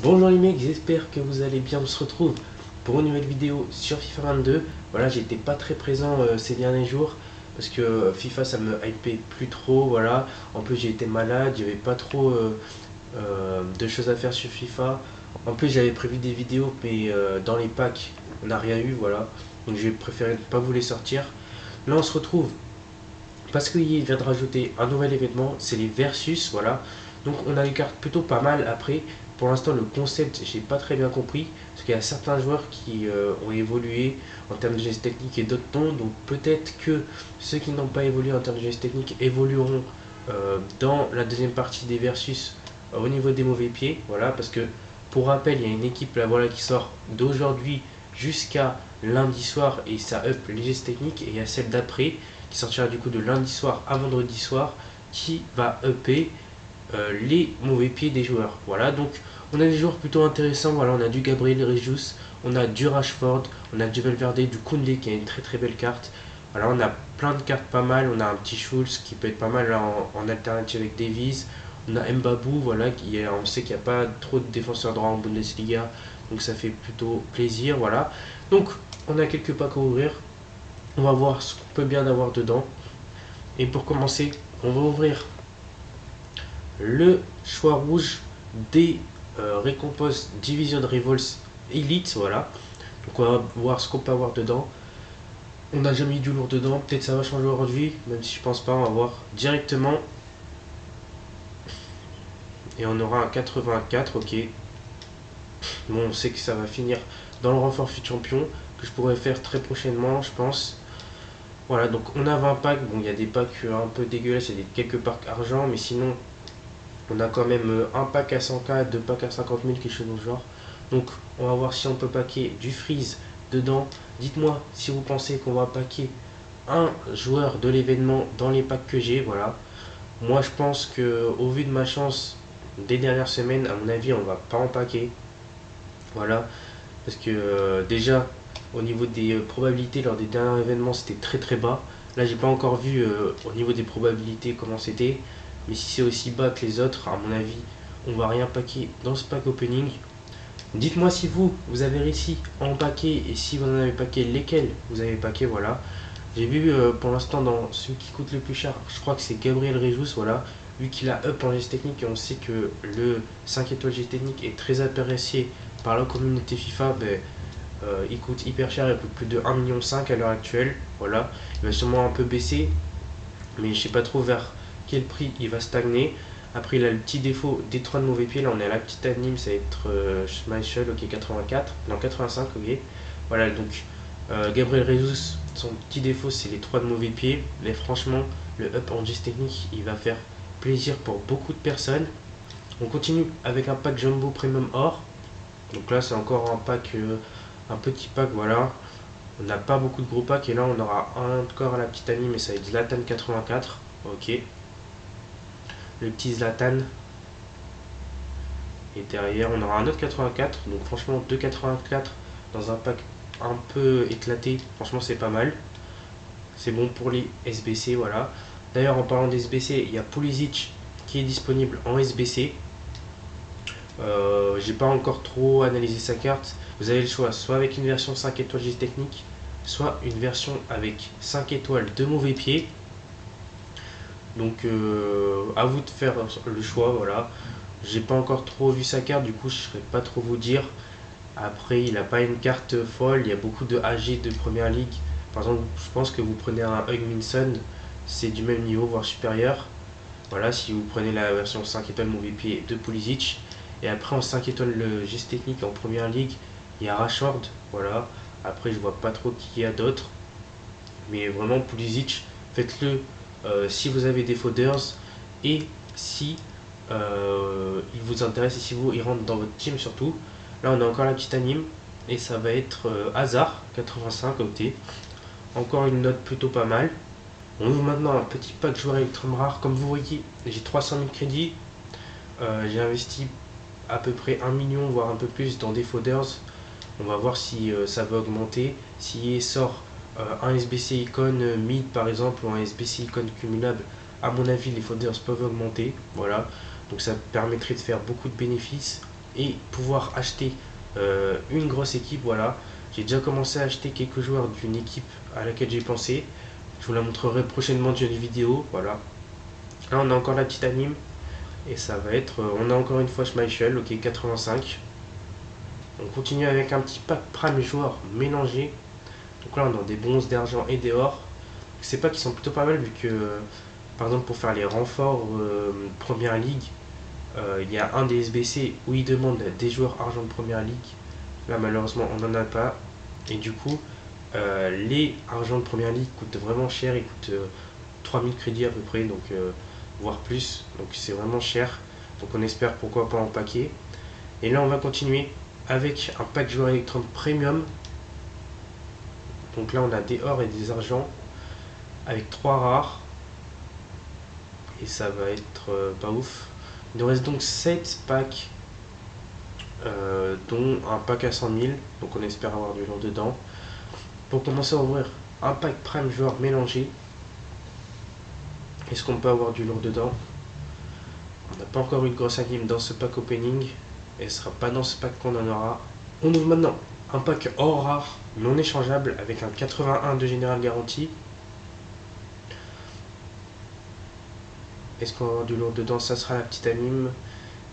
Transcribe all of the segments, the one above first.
Bonjour les mecs, j'espère que vous allez bien. On se retrouve pour une nouvelle vidéo sur FIFA 22. Voilà, j'étais pas très présent ces derniers jours parce que FIFA ça me hypait plus trop. Voilà, en plus j'ai été malade, il n'y avait pas trop de choses à faire sur FIFA. En plus j'avais prévu des vidéos, mais dans les packs on n'a rien eu. Voilà, donc j'ai préféré ne pas vous les sortir. Là on se retrouve parce qu'il vient de rajouter un nouvel événement, c'est les versus, voilà. Donc on a des cartes plutôt pas mal. Après, pour l'instant le concept, j'ai pas très bien compris, parce qu'il y a certains joueurs qui ont évolué en termes de gestes techniques et d'autres non. Donc peut-être que ceux qui n'ont pas évolué en termes de gestes techniques évolueront dans la deuxième partie des versus au niveau des mauvais pieds, voilà. Parce que pour rappel, il y a une équipe là, voilà, qui sort d'aujourd'hui jusqu'à lundi soir et ça up les gestes techniques, et il y a celle d'après qui sortira du coup de lundi soir à vendredi soir, qui va upper les mauvais pieds des joueurs. Voilà, donc on a des joueurs plutôt intéressants. Voilà, on a du Gabriel Jesus, on a du Rashford, on a du Valverde, du Koundé qui a une très très belle carte. Voilà, on a plein de cartes pas mal. On a un petit Schulz qui peut être pas mal là, en alternative avec Davies. On a Mbabou, voilà, on sait qu'il n'y a pas trop de défenseurs droits en Bundesliga, donc ça fait plutôt plaisir. Voilà, donc on a quelques packs à ouvrir. On va voir ce qu'on peut bien avoir dedans. Et pour commencer, on va ouvrir le choix rouge des récompenses Division Rivals Elite. Voilà. Donc on va voir ce qu'on peut avoir dedans. On n'a jamais mis du lourd dedans. Peut-être ça va changer aujourd'hui, même si je pense pas. On va voir directement. Et on aura un 84. Ok. Bon, on sait que ça va finir dans le renfort fut champion, que je pourrais faire très prochainement, je pense. Voilà, donc on a 20 packs. Bon, il y a des packs un peu dégueulasses, il y a quelques packs argent, mais sinon, on a quand même un pack à 100K, deux packs à 50 000, quelque chose dans le genre. Donc, on va voir si on peut packer du freeze dedans. Dites-moi si vous pensez qu'on va packer un joueur de l'événement dans les packs que j'ai. Voilà. Moi, je pense que au vu de ma chance des dernières semaines, à mon avis, on va pas en packer. Voilà. Parce que déjà, au niveau des probabilités lors des derniers événements, c'était très très bas. Là, j'ai pas encore vu au niveau des probabilités comment c'était. Mais si c'est aussi bas que les autres, à mon avis, on va rien packer dans ce pack opening. Dites-moi si vous avez réussi à en packer, et si vous en avez packé, lesquels vous avez packé, voilà. J'ai vu pour l'instant dans celui qui coûte le plus cher, je crois que c'est Gabriel Rejus, voilà. Vu qu'il a up en geste technique et on sait que le 5 étoiles geste technique est très apprécié par la communauté FIFA, ben, il coûte hyper cher, il coûte plus de 1,5 million à l'heure actuelle. Voilà, il va sûrement un peu baisser, mais je sais pas trop vers quel prix il va stagner. Après, il a le petit défaut des 3 de mauvais pieds. Là, on est à la petite anime, ça va être Schmeichel, ok, 84, non 85, ok. Voilà, donc Gabriel Jesus, son petit défaut, c'est les 3 de mauvais pieds. Mais franchement, le up en geste technique, il va faire plaisir pour beaucoup de personnes. On continue avec un pack Jumbo Premium Or. Donc là, c'est encore un pack, un petit pack, voilà. On n'a pas beaucoup de gros packs, et là, on aura un encore à la petite anime, et ça va être Zlatan 84, ok. Le petit Zlatan. Et derrière, on aura un autre 84. Donc franchement, 2 84 dans un pack un peu éclaté. Franchement, c'est pas mal. C'est bon pour les SBC, voilà. D'ailleurs, en parlant des SBC, il y a Pulisic qui est disponible en SBC. J'ai pas encore trop analysé sa carte. Vous avez le choix, soit avec une version 5 étoiles geste technique, soit une version avec 5 étoiles de mauvais pied. Donc à vous de faire le choix, voilà. J'ai pas encore trop vu sa carte, du coup je ne saurais pas trop vous dire. Après, il n'a pas une carte folle, il y a beaucoup de AG de première ligue. Par exemple, je pense que vous prenez un Hugminson, c'est du même niveau, voire supérieur. Voilà, si vous prenez la version 5 étoiles mauvais pied de Pulisic. Et après, en 5 étoiles le geste technique en première ligue, il y a Rashford. Voilà. Après, je vois pas trop qui y a d'autres. Mais vraiment, Pulisic, faites-le si vous avez des fodders, et si il vous intéresse, et si vous il rentre dans votre team surtout. Là, on a encore la petite anime, et ça va être Hazard 85 OT. Encore une note plutôt pas mal. On ouvre maintenant un petit pack joueur Electrum rare. Comme vous voyez, j'ai 300 000 crédits. J'ai investi à peu près 1 million, voire un peu plus, dans des fodders. On va voir si ça va augmenter. Si sort un SBC icône mid par exemple, ou un SBC icône cumulable, à mon avis les fodders peuvent augmenter. Voilà, donc ça permettrait de faire beaucoup de bénéfices. et pouvoir acheter une grosse équipe. Voilà, j'ai déjà commencé à acheter quelques joueurs d'une équipe à laquelle j'ai pensé. Je vous la montrerai prochainement dans une vidéo. Voilà, là on a encore la petite anime et ça va être, on a encore une fois Schmeichel, ok, 85. On continue avec un petit pack prime joueur mélangé. Donc là on a des bronzes, d'argent et des or. Ces packs qui sont plutôt pas mal vu que par exemple pour faire les renforts Première Ligue, il y a un des SBC où il demande des joueurs argent de Première Ligue. Là malheureusement on n'en a pas. Et du coup les argent de Première Ligue coûtent vraiment cher. Ils coûtent 3000 crédits à peu près, donc voire plus. Donc c'est vraiment cher. Donc on espère pourquoi pas en paquet. Et là on va continuer avec un pack joueur électron premium. Donc là on a des or et des argent avec 3 rares. Et ça va être pas ouf. Il nous reste donc 7 packs, dont un pack à 100 000. Donc on espère avoir du lourd dedans. Pour commencer à ouvrir un pack prime joueur mélangé. Est-ce qu'on peut avoir du lourd dedans? On n'a pas encore eu de grosse anime dans ce pack opening. Et ce sera pas dans ce pack qu'on en aura. On ouvre maintenant un pack or rare non échangeable avec un 81 de général garantie. Est-ce qu'on va avoir du lourd dedans? Ça sera la petite anime.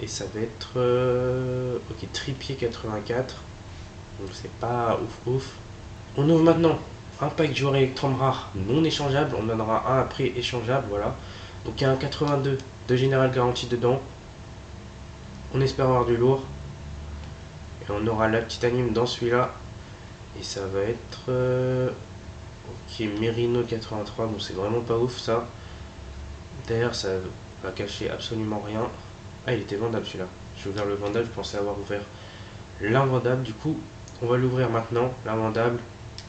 Et ça va être ok, Trippier 84. Donc c'est pas ouf ouf. On ouvre maintenant un pack joueur électrum rare non échangeable. On en aura un après échangeable. Voilà. Donc il y a un 82 de général garantie dedans. On espère avoir du lourd. Et on aura la petite anime dans celui-là. Et ça va être ok, Merino 83. Bon, c'est vraiment pas ouf ça. D'ailleurs, ça va cacher absolument rien. Ah, il était vendable celui-là. J'ai ouvert le vendable, je pensais avoir ouvert l'invendable. Du coup, on va l'ouvrir maintenant, l'invendable.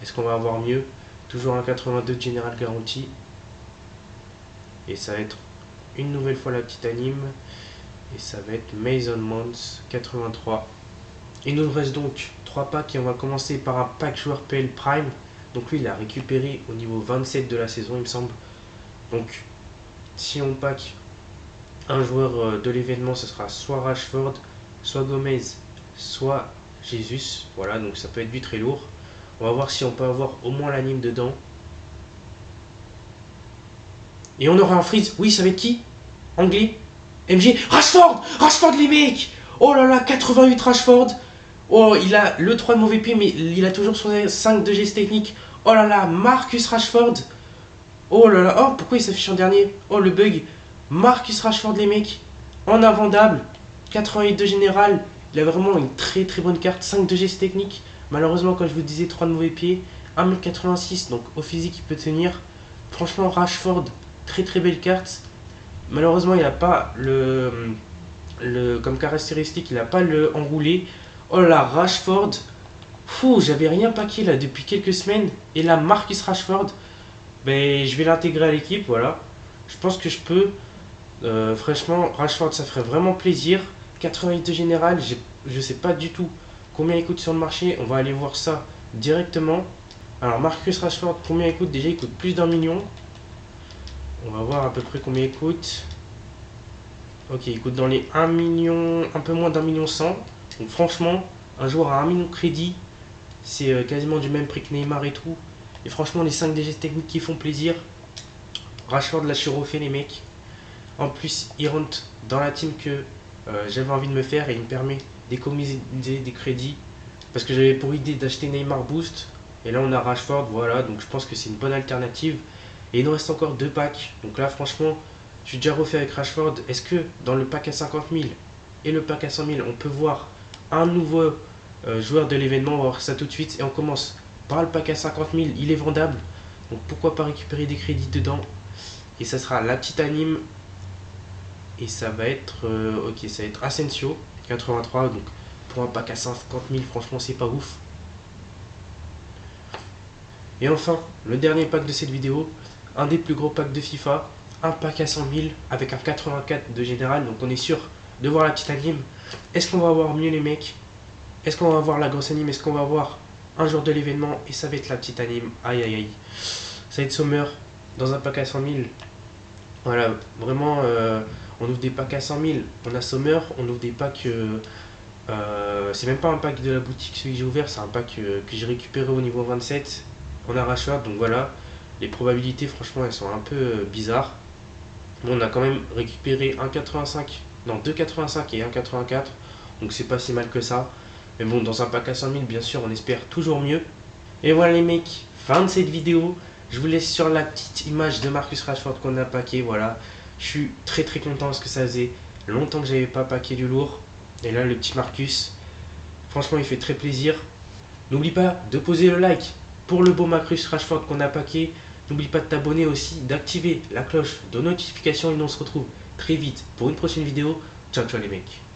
Est-ce qu'on va avoir mieux? Toujours un 82 de général garantie. Et ça va être une nouvelle fois la petite anime. Et ça va être Mason Mount 83. Il nous reste donc 3 packs et on va commencer par un pack joueur PL Prime. Donc lui, il a récupéré au niveau 27 de la saison, il me semble. Donc, si on pack un joueur de l'événement, ce sera soit Rashford, soit Gomez, soit Jesus. Voilà, donc ça peut être du très lourd. On va voir si on peut avoir au moins l'anime dedans. Et on aura un freeze. Oui, ça va être qui? Anglais? MG? Rashford! Rashford les mecs! Oh là là, 88 Rashford! Oh, il a le 3 de mauvais pied, mais il a toujours son 5 de geste technique. Oh là là, Marcus Rashford! Oh là là, oh, pourquoi il s'affiche en dernier? Oh, le bug! Marcus Rashford les mecs, en invendable, 88 de général, il a vraiment une très très bonne carte, 5 de geste technique, malheureusement comme je vous disais 3 de mauvais pied, 1m86, donc au physique il peut tenir, franchement Rashford, très très belle carte, malheureusement il n'a pas comme caractéristique, il n'a pas le enroulé, oh là Rashford, fou, j'avais rien paqué là depuis quelques semaines, et là Marcus Rashford, ben, je vais l'intégrer à l'équipe, voilà, je pense que je peux. Franchement, Rashford, ça ferait vraiment plaisir. 88 général, je sais pas du tout combien il coûte sur le marché. On va aller voir ça directement. Alors, Marcus Rashford, combien il coûte? Déjà, il coûte plus d'1 million. On va voir à peu près combien il coûte. Ok, il coûte dans les 1 million, un peu moins d'1 million 100. Donc, franchement, un joueur à 1 million de crédit, c'est quasiment du même prix que Neymar et tout. Et franchement, les 5 DG techniques qui font plaisir. Rashford l'a refait les mecs. En plus, il rentre dans la team que j'avais envie de me faire et il me permet d'économiser des crédits. Parce que j'avais pour idée d'acheter Neymar Boost. Et là, on a Rashford, voilà. Donc je pense que c'est une bonne alternative. Et il nous reste encore 2 packs. Donc là, franchement, je suis déjà refait avec Rashford. Est-ce que dans le pack à 50 000 et le pack à 100 000, on peut voir un nouveau joueur de l'événement? On va voir ça tout de suite. Et on commence par le pack à 50 000. Il est vendable. Donc pourquoi pas récupérer des crédits dedans? Et ça sera la petite anime. Et ça va être ok, ça va être Asensio 83. Donc pour un pack à 50 000, franchement c'est pas ouf. Et enfin, le dernier pack de cette vidéo, un des plus gros packs de FIFA, un pack à 100 000 avec un 84 de général. Donc on est sûr de voir la petite anime. Est-ce qu'on va avoir mieux les mecs? Est-ce qu'on va avoir la grosse anime? Est-ce qu'on va avoir un jour de l'événement? Et ça va être la petite anime. Aïe aïe aïe. Ça va être Sommer dans un pack à 100 000. Voilà, vraiment, on ouvre des packs à 100 000. On a Sommer, on ouvre des packs C'est même pas un pack de la boutique celui que j'ai ouvert, c'est un pack que j'ai récupéré au niveau 27 en arrachoir. Donc voilà, les probabilités franchement elles sont un peu bizarres. Bon, on a quand même récupéré 1,85, non 2,85 et 1,84. Donc c'est pas si mal que ça. Mais bon, dans un pack à 100 000, bien sûr, on espère toujours mieux. Et voilà les mecs, fin de cette vidéo. Je vous laisse sur la petite image de Marcus Rashford qu'on a packé. Voilà, je suis très très content parce que ça faisait longtemps que j'avais pas packé du lourd. Et là, le petit Marcus, franchement, il fait très plaisir. N'oublie pas de poser le like pour le beau Marcus Rashford qu'on a packé. N'oublie pas de t'abonner aussi, d'activer la cloche de notification et nous on se retrouve très vite pour une prochaine vidéo. Ciao ciao les mecs.